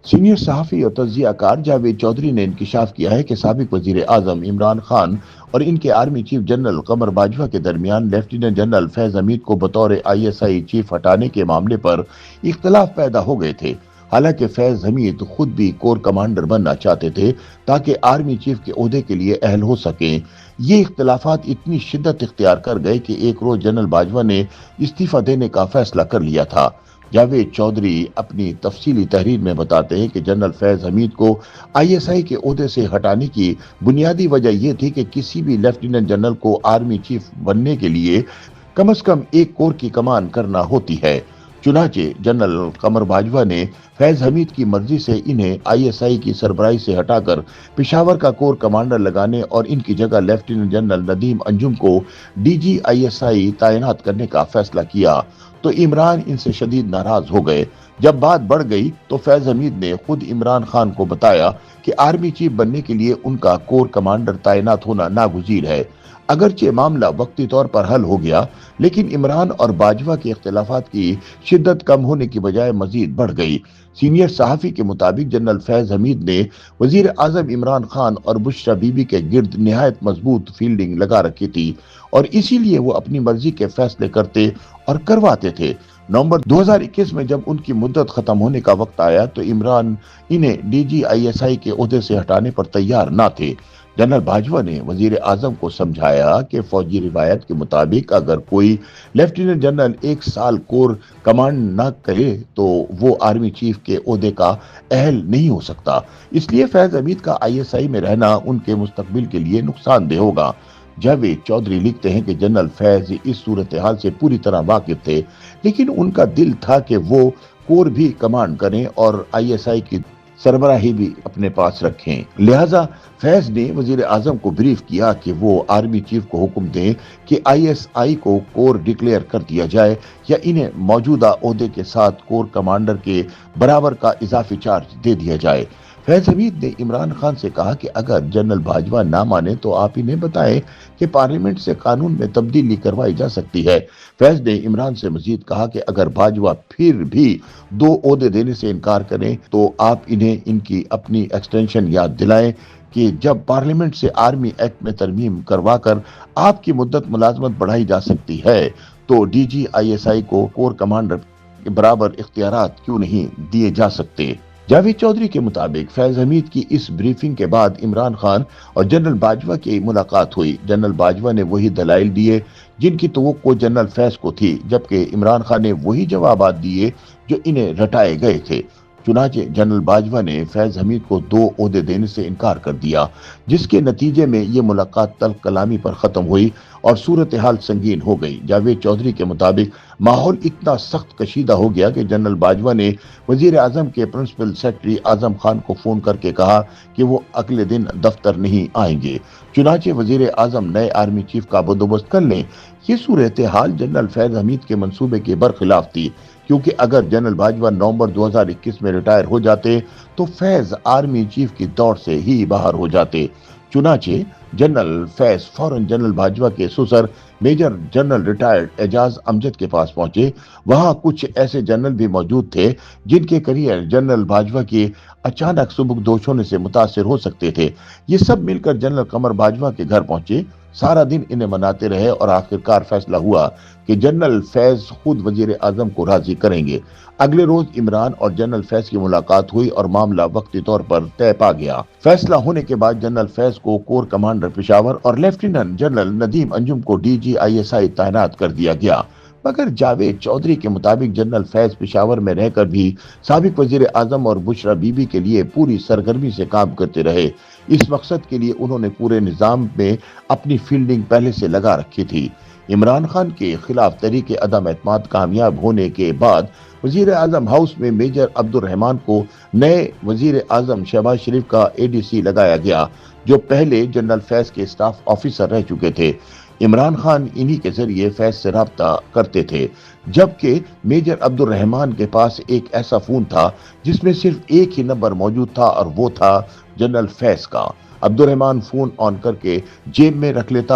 Senior صحافی اور تجزیہ کار جاوید چودھری نے انکشاف کیا ہے کہ سابق وزیر اعظم عمران خان اور ان کے army chief general Qamar Bajwa کے درمیان لیفٹیننٹ جنرل فیض حمید کو بطور ISI چیف ہٹانے کے معاملے پر اختلاف پیدا ہو گئے تھے۔ حالانکہ فیض حمید خود بھی کور کمانڈر بننا چاہتے تھے تاکہ آرمی چیف کے عہدے کے لیے اہل ہو سکیں۔ یہ اختلافات اتنی شدت اختیار کر گئے کہ ایک روز جنرل باجوہ نے استعفیٰ دینے کا فیصلہ کر لیا تھا۔ جاوید چودھری اپنی تفصیلی تحریر میں بتاتے ہیں کہ جنرل فیض حمید کو ISI کے عہدے سے ہٹانے کی بنیادی وجہ یہ تھی کہ کسی بھی لیفٹیننٹ جنرل کو آرمی چیف بننے کے لیے کم از کم ایک کور کی کمان کرنا ہوتی ہے۔ چنانچہ جنرل قمر باجوہ نے فیض حمید کی مرضی سے انہیں ISI کی سربراہی سے ہٹا کر پشاور کا کور کمانڈر لگانے اور ان کی جگہ لیفٹیننٹ جنرل ندیم انجم کو DG ISI تعینات کرنے کا فیصلہ کیا تو عمران ان سے شدید ناراض ہو گئے۔ جب بات بڑھ گئی تو فیض حمید نے خود عمران خان کو بتایا کہ آرمی چیف بننے کے لیے ان کا کور کمانڈر تعینات ہونا ناگزیر ہے۔ اگرچہ معاملہ وقتی طور پر حل ہو گیا، لیکن عمران اور باجوہ کے اختلافات کی شدت کم ہونے کی بجائے مزید بڑھ گئی۔ سینئر صحافی کے مطابق جنرل فیض حمید نے وزیر اعظم عمران خان اور بشرا بی بی کے گرد نہایت مضبوط فیلڈنگ لگا رکھی تھی اور اسی لیے وہ اپنی مرضی کے فیصلے کرتے اور کرواتے تھے۔ نومبر 2021 میں جب ان کی مدت ختم ہونے کا وقت آیا تو عمران انہیں DG ISI کے عہدے سے ہٹانے پر تیار نہ تھے۔ جنرل باجوہ نے وزیر اعظم کو سمجھایا کہ فوجی روایت کے مطابق اگر کوئی لیفٹیننٹ جنرل ایک سال کور کمانڈ نہ کرے تو وہ آرمی چیف کے عہدے کا اہل نہیں ہو سکتا۔ اس لیے فیض حمید کا ISI میں رہنا ان کے مستقبل کے لیے نقصان دہ ہوگا۔ جاوید چودھری لکھتے ہیں کہ جنرل فیض اس صورتحال سے پوری طرح واقف تھے، لیکن ان کا دل تھا کہ وہ کور بھی کمانڈ کریں اور ISI کی سربراہی بھی اپنے پاس رکھیں۔ لہٰذا فیض نے وزیر اعظم کو بریف کیا کہ وہ آرمی چیف کو حکم دیں کہ ISI کو کور ڈکلیئر کر دیا جائے یا انہیں موجودہ عہدے کے ساتھ کور کمانڈر کے برابر کا اضافی چارج دے دیا جائے۔ فیض حمید نے عمران خان سے کہا کہ اگر جنرل باجوہ نہ مانے تو آپ انہیں بتائیں کہ پارلیمنٹ سے قانون میں تبدیلی کروائی جا سکتی ہے۔ فیض نے عمران سے مزید کہا کہ اگر باجوہ پھر بھی 2 عہدے دینے سے انکار کریں تو آپ انہیں ان کی اپنی ایکسٹینشن یاد دلائیں کہ جب پارلیمنٹ سے آرمی ایکٹ میں ترمیم کروا کر آپ کی مدت ملازمت بڑھائی جا سکتی ہے تو DG ISI کو کور کمانڈر کے برابر اختیارات کیوں نہیں دیے جا سکتے۔ جاوید چودھری کے مطابق فیض حمید کی اس بریفنگ کے بعد عمران خان اور جنرل باجوہ کی ملاقات ہوئی۔ جنرل باجوہ نے وہی دلائل دیے جن کی توقع جنرل فیض کو تھی، جبکہ عمران خان نے وہی جوابات دیے جو انہیں رٹائے گئے تھے۔ چنانچہ جنرل باجوہ نے فیض حمید کو 2 عہدے دینے سے انکار کر دیا، جس کے نتیجے میں یہ ملاقات تلخ کلامی پر ختم ہوئی اور صورتحال سنگین ہو گئی۔ جاوید چودھری کے مطابق ماحول اتنا سخت کشیدہ ہو گیا کہ جنرل باجوہ نے وزیر اعظم کے پرنسپل سیکرٹری اعظم خان کو فون کر کے کہا کہ وہ اگلے دن دفتر نہیں آئیں گے، چنانچہ وزیر اعظم نئے آرمی چیف کا بندوبست کر لیں۔ یہ صورتحال جنرل فیض حمید کے منصوبے کے برخلاف تھی، کیونکہ اگر جنرل باجوہ نومبر 2021 میں ریٹائر ہو جاتے تو فیض آرمی چیف کی دوڑ سے ہی باہر ہو جاتے۔ چنانچہ جنرل فیض فوراً جنرل باجوہ کے سسر میجر جنرل ریٹائرڈ اعجاز امجد کے پاس پہنچے۔ وہاں کچھ ایسے جنرل بھی موجود تھے جن کے کریئر جنرل باجوہ کے اچانک سبکدوش ہونے سے متاثر ہو سکتے تھے۔ یہ سب مل کر جنرل قمر باجوہ کے گھر پہنچے، سارا دن انہیں مناتے رہے اور آخرکار فیصلہ ہوا کہ جنرل فیض خود وزیر اعظم کو راضی کریں گے۔ اگلے روز عمران اور جنرل فیض کی ملاقات ہوئی اور معاملہ وقتی طور پر طے پا گیا۔ فیصلہ ہونے کے بعد جنرل فیض کو کور کمانڈر پشاور اور لیفٹیننٹ جنرل ندیم انجم کو DG ISI تعینات کر دیا گیا۔ مگر جاوید چودھری کے مطابق جنرل فیض پشاور میں رہ کر بھی سابق وزیر اعظم اور بشرا بی بی کے لیے پوری سرگرمی سے کام کرتے رہے۔ اس مقصد کے لیے انہوں نے پورے نظام میں اپنی فیلڈنگ پہلے سے لگا رکھی تھی۔ عمران خان کے خلاف تحریک عدم اعتماد کامیاب ہونے کے بعد وزیر اعظم ہاؤس میں میجر عبد الرحمان کو نئے وزیر اعظم شہباز شریف کا ADC لگایا گیا، جو پہلے جنرل فیض کے اسٹاف آفیسر رہ چکے تھے۔ عمران خان انہی کے ذریعے فیض سے رابطہ کرتے تھے، جبکہ میجر عبد الرحمان کے پاس ایک ایسا فون تھا جس میں صرف ایک ہی نمبر موجود تھا اور وہ تھا جنرل فیض کا۔ عبد الرحمان فون آن کر کے جیب میں رکھ لیتا